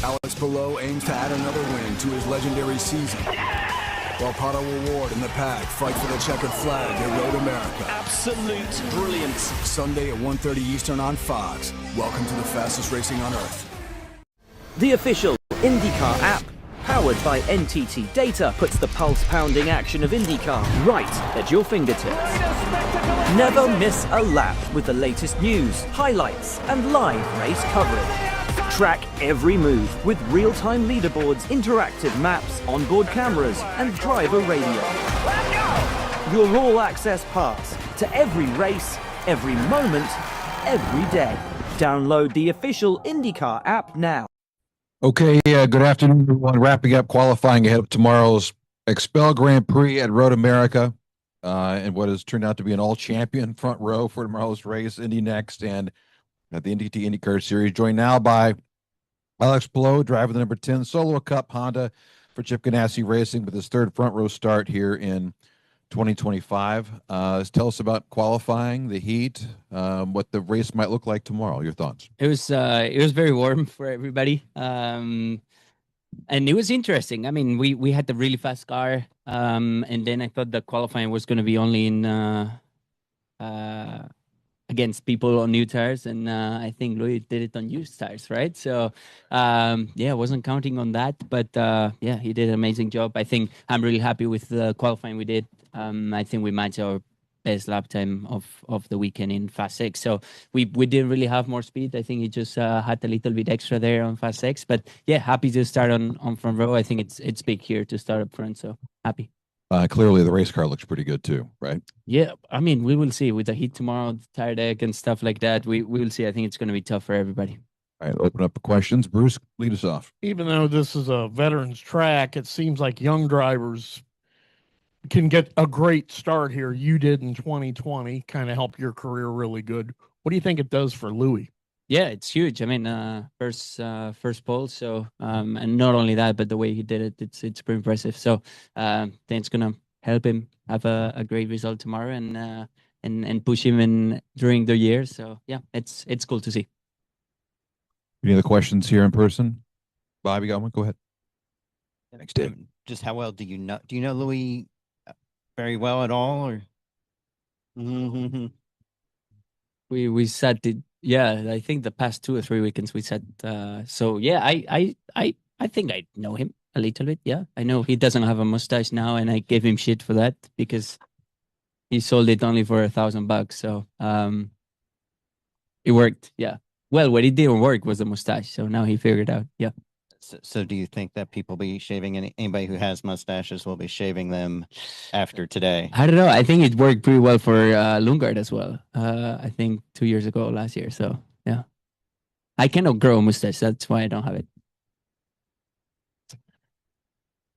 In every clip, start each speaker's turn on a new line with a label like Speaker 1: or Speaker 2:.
Speaker 1: Alex Palou aims to add another win to his legendary season, while Palou Award and the pack fight for the checkered flag at Road America.
Speaker 2: Absolute brilliance.
Speaker 1: Sunday at 1:30 Eastern on Fox. Welcome to the fastest racing on Earth.
Speaker 3: The official IndyCar app, powered by NTT Data, puts the pulse-pounding action of IndyCar right at your fingertips. Never miss a lap with the latest news, highlights, and live race coverage. Track every move with real-time leaderboards, interactive maps, onboard cameras, and driver radio. Your all-access pass to every race, every moment, every day. Download the official IndyCar app now.
Speaker 4: Okay, good afternoon, everyone. Wrapping up qualifying ahead of tomorrow's XPEL Grand Prix at Road America, and what has turned out to be an all-champion front row for tomorrow's race, Indy Next, and at the NTT INDYCAR Series, joined now by Alex Palou, driver the number 10 Solo Cup Honda for Chip Ganassi Racing with his third front row start here in 2025. Tell us about qualifying, the heat, what the race might look like tomorrow. Your thoughts?
Speaker 5: It was very warm for everybody, and it was interesting. I mean, we had the really fast car, and then I thought the qualifying was going to be only in against people on new tires, and I think Louis did it on used tires, right? So yeah, I wasn't counting on that, but yeah, he did an amazing job. I think I'm really happy with the qualifying we did. I think we matched our best lap time of the weekend in Fast 6. So we didn't really have more speed. I think he just had a little bit extra there on Fast 6. But yeah, happy to start on front row. I think it's big here to start up front, so happy.
Speaker 4: Clearly, the race car looks pretty good too, right?
Speaker 5: Yeah, I mean, we will see with the heat tomorrow, the tire deck and stuff like that. We will see. I think it's going to be tough for everybody.
Speaker 4: All right, open up the questions. Bruce, lead us off.
Speaker 6: Even though this is a veterans track, it seems like young drivers can get a great start here. You did in 2020, kind of helped your career really good. What do you think it does for Louis?
Speaker 5: Yeah, it's huge. I mean, first pole. So, and not only that, but the way he did it, it's pretty impressive. So, then it's gonna help him have a great result tomorrow and push him in during the year. So, yeah, it's cool to see.
Speaker 4: Any other questions here in person? Bob, you got one? Go ahead. Thanks, Dave.
Speaker 7: Just how well do you know? Do you know Louis very well at all, or?
Speaker 5: We sat it. Yeah, I think the past 2 or 3 weekends we sat. So yeah, I think I know him a little bit. Yeah, I know he doesn't have a mustache now, and I gave him shit for that because he sold it only for $1,000. So it worked. Yeah. Well, what it didn't work was the mustache. So now he figured out. Yeah.
Speaker 7: So do you think that people be shaving anybody who has mustaches will be shaving them after today?
Speaker 5: I don't know. I think it worked pretty well for Lundgaard as well. I think 2 years ago, last year. So yeah, I cannot grow a mustache. That's why I don't have it.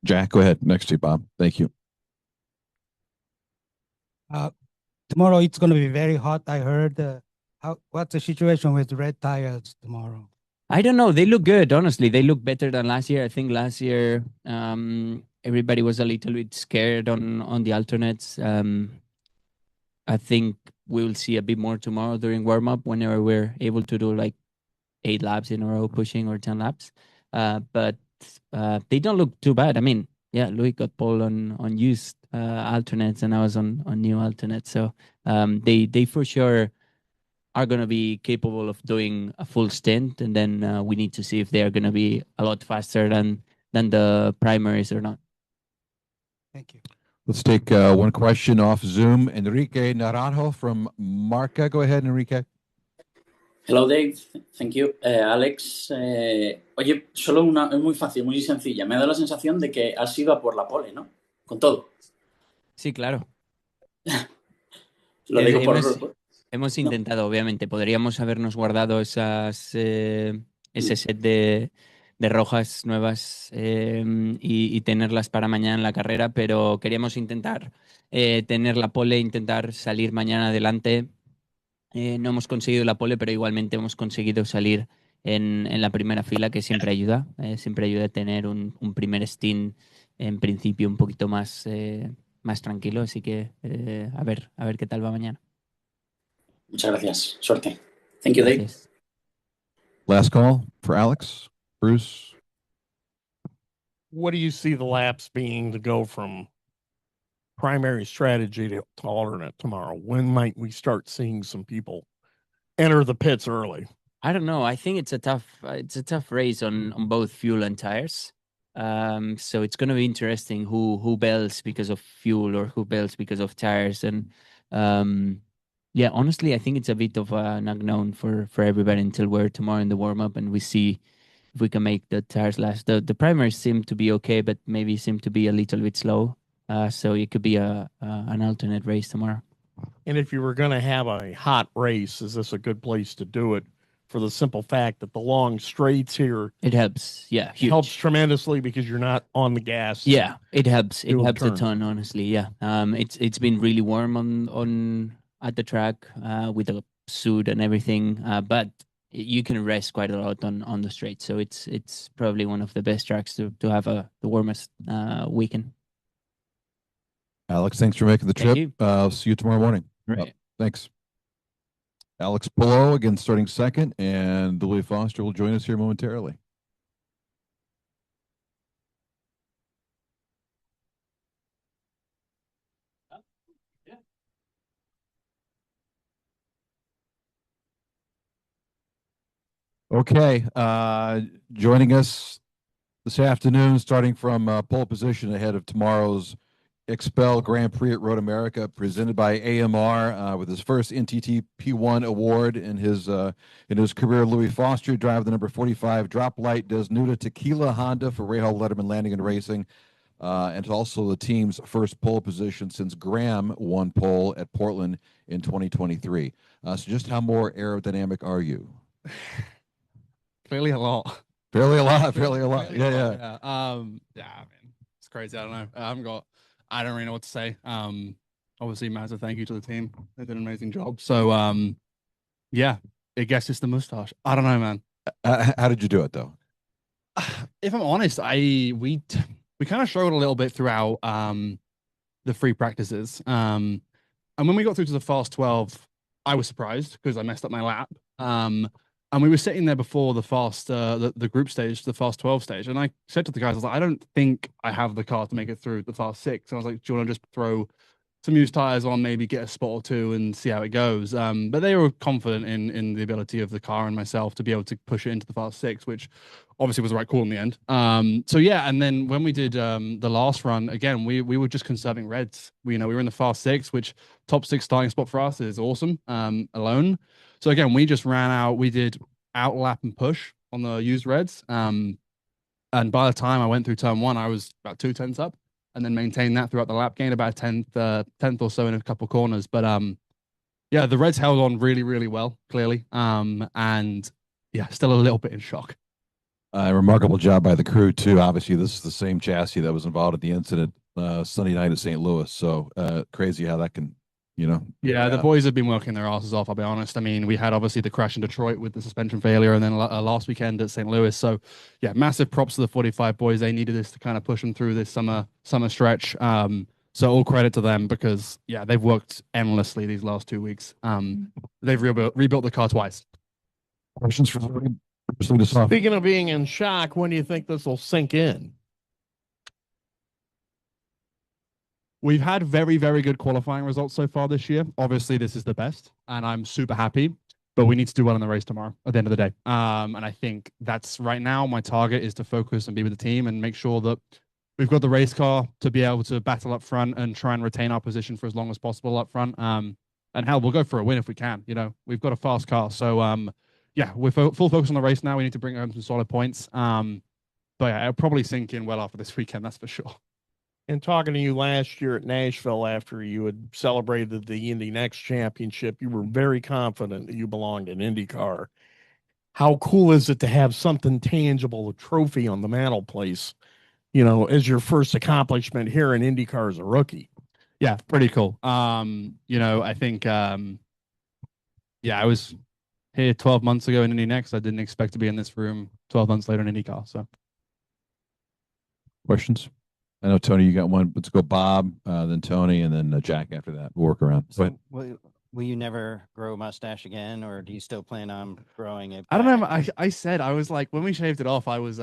Speaker 4: Jack, go ahead. Next to you, Bob. Thank you.
Speaker 8: Tomorrow it's going to be very hot. I heard. What's the situation with red tires tomorrow?
Speaker 5: I don't know. They look good, honestly. They look better than last year. I think last year everybody was a little bit scared on the alternates. I think we will see a bit more tomorrow during warm-up whenever we're able to do like 8 laps in a row pushing or 10 laps. But they don't look too bad. I mean, yeah, Louis got pole on used alternates and I was on new alternates. So they for sure are going to be capable of doing a full stint, and then we need to see if they are going to be a lot faster than the primaries or not.
Speaker 8: Thank you.
Speaker 4: Let's take one question off Zoom. Enrique Naranjo from Marca. Go ahead, Enrique.
Speaker 9: Hello, Dave. Thank you. Alex, oye, solo una, es muy fácil, muy sencilla. Me da la sensación de que has ido a por la pole, ¿no? Con todo.
Speaker 5: Sí, claro.
Speaker 9: Lo digo por...
Speaker 5: Hemos intentado, obviamente. Podríamos habernos guardado ese set de rojas nuevas y tenerlas para mañana en la carrera, pero queríamos intentar tener la pole, intentar salir mañana adelante. No hemos conseguido la pole, pero igualmente hemos conseguido salir en la primera fila, que siempre ayuda. Siempre ayuda a tener un primer stint, en principio, un poquito más tranquilo. Así que a ver qué tal va mañana.
Speaker 9: Muchas gracias. Suerte. Thank you, Dave.
Speaker 4: Last call for Alex. Bruce?
Speaker 6: What do you see the laps being to go from primary strategy to alternate tomorrow? When might we start seeing some people enter the pits early?
Speaker 5: I don't know. I think it's a tough race on both fuel and tires. So it's going to be interesting who bails because of fuel or who bails because of tires. And yeah, honestly, I think it's a bit of an unknown for everybody until we're tomorrow in the warm up and we see if we can make the tires last. The primaries seem to be okay, but maybe seem to be a little bit slow. So it could be an alternate race tomorrow.
Speaker 6: And if you were going to have a hot race, is this a good place to do it? For the simple fact that the long straights here,
Speaker 5: it helps. Yeah, huge.
Speaker 6: Helps tremendously because you're not on the gas.
Speaker 5: Yeah, it helps. It helps a ton, honestly. Yeah, it's been really warm on at the track with the suit and everything, but you can rest quite a lot on the straight. So it's probably one of the best tracks to have the warmest weekend.
Speaker 4: Alex, thanks for making the trip. I'll see you tomorrow morning.
Speaker 5: Right.
Speaker 4: Thanks. Alex Palou, again, starting second, and Louis Foster will join us here momentarily. Okay, joining us this afternoon, starting from pole position ahead of tomorrow's XPEL Grand Prix at Road America, presented by AMR, with his first NTT P1 award in his career. Louis Foster, driver the number 45 drop light Desnuda Tequila Honda for Rahal Letterman Landing and Racing, and also the team's first pole position since Graham won pole at Portland in 2023. So just how more aerodynamic are you?
Speaker 10: Fairly a lot.
Speaker 4: Fairly a lot. Yeah.
Speaker 10: Yeah, man, it's crazy. I don't know. I don't really know what to say. Obviously, massive thank you to the team. They did an amazing job. So, yeah, I guess it's the mustache. I don't know, man.
Speaker 4: How did you do it, though?
Speaker 10: If I'm honest, we kind of struggled a little bit throughout the free practices. And when we got through to the fast 12, I was surprised because I messed up my lap. And we were sitting there before the fast, the group stage, the fast 12 stage. And I said to the guys, I was like, I don't think I have the car to make it through the fast 6. And I was like, do you want to just throw some used tires on, maybe get a spot or two and see how it goes? But they were confident in the ability of the car and myself to be able to push it into the fast 6, which obviously was the right call in the end. So yeah, and then when we did the last run, again, we were just conserving reds. We were in the fast 6, which top 6 starting spot for us is awesome, alone. So again, we just ran out, we did out lap and push on the used reds. And by the time I went through turn 1, I was about 2 tenths up, and then maintained that throughout the lap, gained about a tenth or so in a couple of corners. But yeah, the reds held on really, really well, clearly. And yeah, still a little bit in shock.
Speaker 4: Remarkable job by the crew, too. Obviously, this is the same chassis that was involved in the incident Sunday night at St. Louis. So crazy how that can,
Speaker 10: Yeah, the boys have been working their asses off, I'll be honest. I mean, we had obviously the crash in Detroit with the suspension failure, and then last weekend at St. Louis. So yeah, massive props to the 45 boys. They needed this to kind of push them through this summer stretch. So all credit to them because, yeah, they've worked endlessly these last 2 weeks. They've rebuilt the car twice.
Speaker 4: Questions for
Speaker 6: Speaking of being in shock, when do you think this will sink in?
Speaker 10: We've had very, very good qualifying results so far this year. Obviously, this is the best, and I'm super happy. But we need to do well in the race tomorrow at the end of the day. And I think that's right now my target is to focus and be with the team and make sure that we've got the race car to be able to battle up front and try and retain our position for as long as possible up front. And hell, we'll go for a win if we can. We've got a fast car. So, yeah, we're full focus on the race now. We need to bring home some solid points. But yeah, it'll probably sink in well after this weekend, that's for sure.
Speaker 6: And talking to you last year at Nashville after you had celebrated the Indy Next Championship, you were very confident that you belonged in IndyCar. How cool is it to have something tangible, a trophy on the mantelpiece, as your first accomplishment here in IndyCar as a rookie?
Speaker 10: Yeah, pretty cool. I think, yeah, I was here 12 months ago in Indy Next. I didn't expect to be in this room 12 months later in IndyCar. So,
Speaker 4: questions? I know, Tony, you got one. Let's go Bob, then Tony, and then Jack after that. We'll work around. Go ahead.
Speaker 7: Well, Will you never grow a mustache again, or do you still plan on growing it?
Speaker 10: I don't know.
Speaker 7: back?
Speaker 10: I said I was like when we shaved it off, I was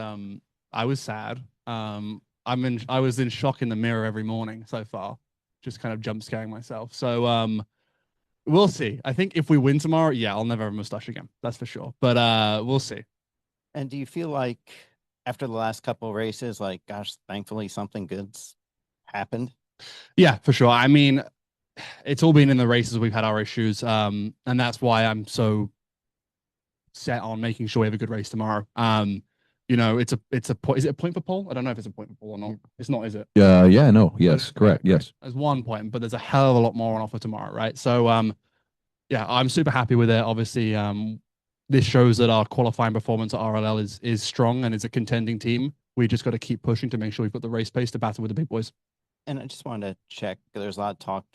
Speaker 10: sad. I was in shock in the mirror every morning so far, just kind of jump scaring myself. So we'll see. I think if we win tomorrow, yeah, I'll never have a mustache again. That's for sure. But we'll see.
Speaker 7: And do you feel like after the last couple of races, like, gosh, thankfully something good's happened?
Speaker 10: Yeah, for sure. I mean, it's all been in the races we've had our issues, and that's why I'm so set on making sure we have a good race tomorrow. You know, it's a point. Is it a point for pole? I don't know if it's a point for pole or not. It's not, is it?
Speaker 4: Yeah, no, yes, correct, yes.
Speaker 10: There's 1 point, but there's a hell of a lot more on offer tomorrow, right? So, yeah, I'm super happy with it. Obviously, this shows that our qualifying performance at RLL is strong and is a contending team. We just got to keep pushing to make sure we've got the race pace to battle with the big boys.
Speaker 7: And I just wanted to check. There's a lot of talk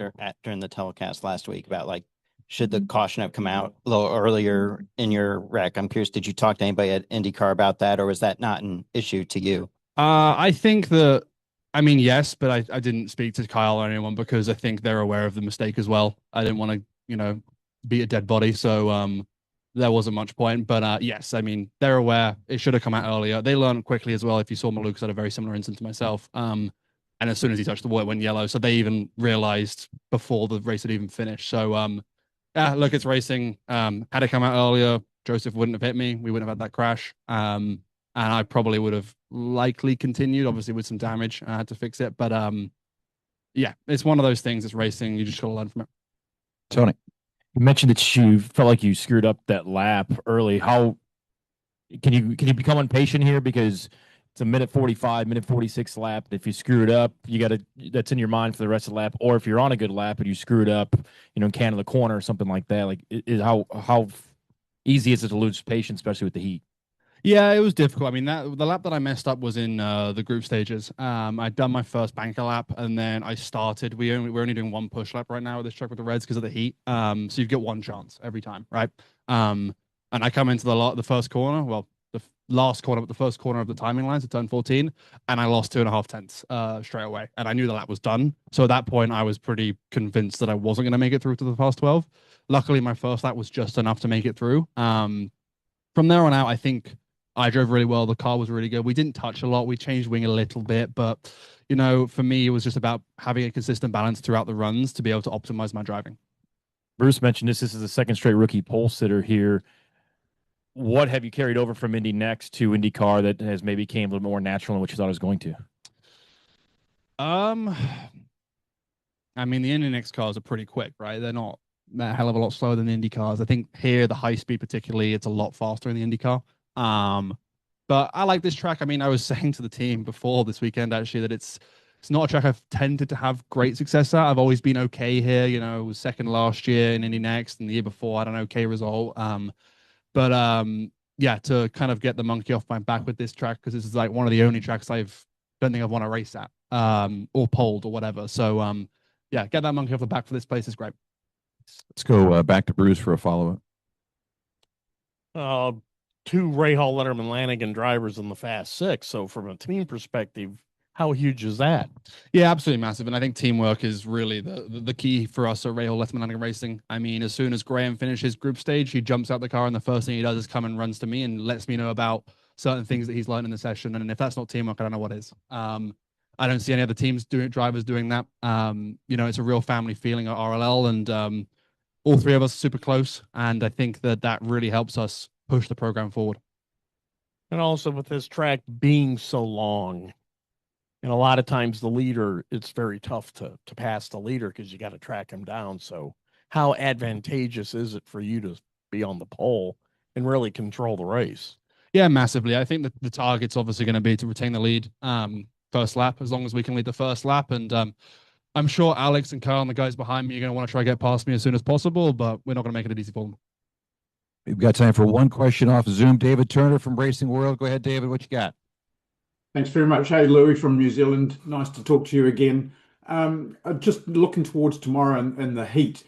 Speaker 7: during the telecast last week about like, should the caution have come out a little earlier in your wreck? I'm curious, did you talk to anybody at IndyCar about that, or was that not an issue to you?
Speaker 10: I think that, I mean, yes, but I didn't speak to Kyle or anyone because I think they're aware of the mistake as well. I didn't want to, you know, beat a dead body. So there wasn't much point. But yes, I mean, they're aware. It should have come out earlier. They learned quickly as well. If you saw Maluk's had a very similar incident to myself. And as soon as he touched the wall, it went yellow. So they even realized before the race had even finished. So yeah, look, it's racing. Had it come out earlier, Josef wouldn't have hit me. We wouldn't have had that crash. And I probably would have likely continued, obviously with some damage. I had to fix it. But yeah, it's one of those things. It's racing. You just got to learn from it.
Speaker 4: Tony,
Speaker 11: you mentioned that you felt like you screwed up that lap early. How can you become impatient here? Because it's a minute 45, minute 46 lap. If you screw it up, you got to, that's in your mind for the rest of the lap. Or if you're on a good lap and you screw it up, you know, can of the corner or something like that, like how easy is it to lose patience, especially with the heat?
Speaker 10: Yeah, it was difficult. I mean, the lap that I messed up was in the group stages. I'd done my first banker lap, and then I started. We're only doing one push lap right now with this truck with the Reds because of the heat. So you get one chance every time, right? And I come into the first corner. Well, the last corner, but the first corner of the timing line, so turn 14, and I lost 2.5 tenths straight away. And I knew the lap was done. So at that point, I was pretty convinced that I wasn't going to make it through to the fast 12. Luckily, my first lap was just enough to make it through. From there on out, I think I drove really well. The car was really good. We didn't touch a lot. We changed wing a little bit, but you know, for me, it was just about having a consistent balance throughout the runs to be able to optimize my driving.
Speaker 11: Bruce mentioned this is the second straight rookie pole sitter here. What have you carried over from Indy Next to IndyCar that has maybe came a little more natural than what you thought it was going to?
Speaker 10: I mean, the Indy Next cars are pretty quick, right? They're not a hell of a lot slower than the Indy cars. I think here, the high speed particularly, it's a lot faster in the Indy car. But I like this track. I mean, I was saying to the team before this weekend, actually, that it's not a track I've tended to have great success at. I've always been okay here. You know, was second last year in Indy Next, and the year before, I had an okay result. But yeah, to kind of get the monkey off my back with this track, because this is like one of the only tracks don't think I've won a race at, or polled or whatever. So yeah, get that monkey off the back for this place is great.
Speaker 4: let's go back to Bruce for a follow-up.
Speaker 6: 2 Rahal, Letterman, Lanigan drivers in the Fast Six. So from a team perspective, how huge is that?
Speaker 10: Yeah, absolutely massive. And I think teamwork is really the key for us at Rahal, Letterman, Lanigan Racing. I mean, as soon as Graham finishes group stage, he jumps out the car and the first thing he does is come and runs to me and lets me know about certain things that he's learned in the session. And if that's not teamwork, I don't know what is. I don't see any other drivers doing that. You know, it's a real family feeling at RLL, and all 3 of us are super close. And I think that really helps us push the program forward.
Speaker 6: And also with this track being so long, and a lot of times the leader, it's very tough to pass the leader because you got to track him down. So how advantageous is it for you to be on the pole and really control the race?
Speaker 10: Yeah, massively. I think that the target's obviously going to be to retain the lead first lap, as long as we can lead the first lap. And I'm sure Alex and Carl and the guys behind me are going to want to try to get past me as soon as possible, but we're not going to make it easy for them.
Speaker 4: We've got time for one question off Zoom. David Turner from Racing World. Go ahead, David. What you got?
Speaker 12: Thanks very much. Hey, Louis from New Zealand. Nice to talk to you again. Just looking towards tomorrow and the heat,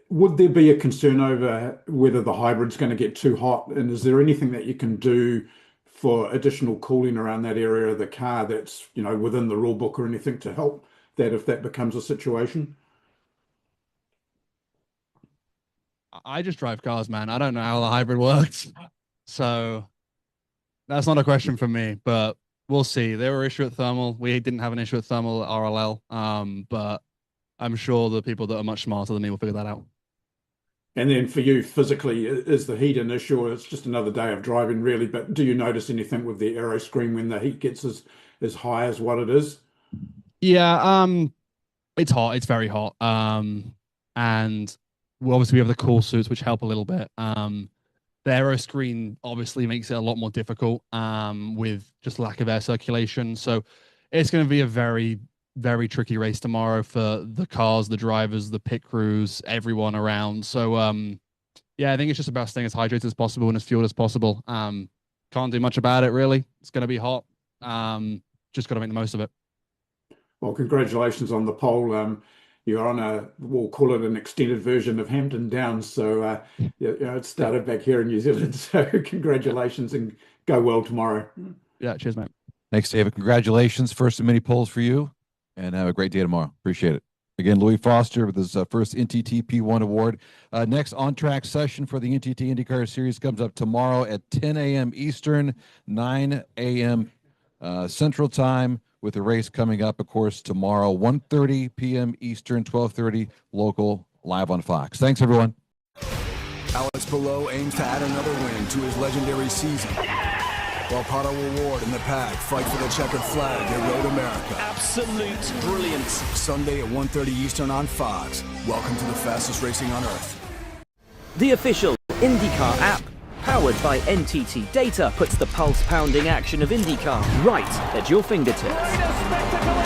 Speaker 12: would there be a concern over whether the hybrid's going to get too hot? And is there anything that you can do for additional cooling around that area of the car that's, you know, within the rule book or anything to help that if that becomes a situation?
Speaker 10: I just drive cars, man. I don't know how the hybrid works. So that's not a question for me, but we'll see. There were issues at thermal. We didn't have an issue at thermal at RLL. But I'm sure the people that are much smarter than me will figure that out.
Speaker 12: And then for you physically, is the heat an issue? It's just another day of driving, really. But do you notice anything with the aero screen when the heat gets as high as what it is?
Speaker 10: Yeah, it's hot. It's very hot. And we have the cool suits, which help a little bit. The aero screen obviously makes it a lot more difficult with just lack of air circulation. So it's going to be a very, very tricky race tomorrow for the cars, the drivers, the pit crews, everyone around. So yeah, I think it's just about staying as hydrated as possible and as fueled as possible. Can't do much about it, really. It's going to be hot. Just got to make the most of it.
Speaker 12: Well, congratulations on the pole. You're on we'll call it an extended version of Hampton Downs. So it started back here in New Zealand. So congratulations and go well tomorrow.
Speaker 10: Yeah, cheers, mate.
Speaker 4: Thanks, David. Congratulations. First of many poles for you. And have a great day tomorrow. Appreciate it. Again, Louis Foster with his first NTT P1 award. Next on-track session for the NTT INDYCAR Series comes up tomorrow at 10 a.m. Eastern, 9 a.m. Central Time, with the race coming up, of course, tomorrow, 1:30 p.m. Eastern, 12:30 local, live on Fox. Thanks, everyone.
Speaker 1: Alex Palou aims to add another win to his legendary season, while Palou and the pack fight for the checkered flag at Road America.
Speaker 2: Absolute brilliance.
Speaker 1: Sunday at 1:30 Eastern on Fox. Welcome to the fastest racing on Earth.
Speaker 3: The official IndyCar app, powered by NTT Data, puts the pulse-pounding action of IndyCar right at your fingertips.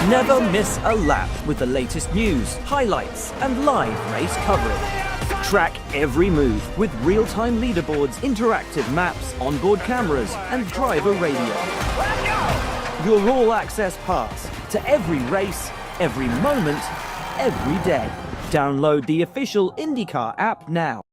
Speaker 3: Never miss a lap with the latest news, highlights, and live race coverage. Track every move with real-time leaderboards, interactive maps, onboard cameras, and driver radio. Your all-access pass to every race, every moment, every day. Download the official IndyCar app now.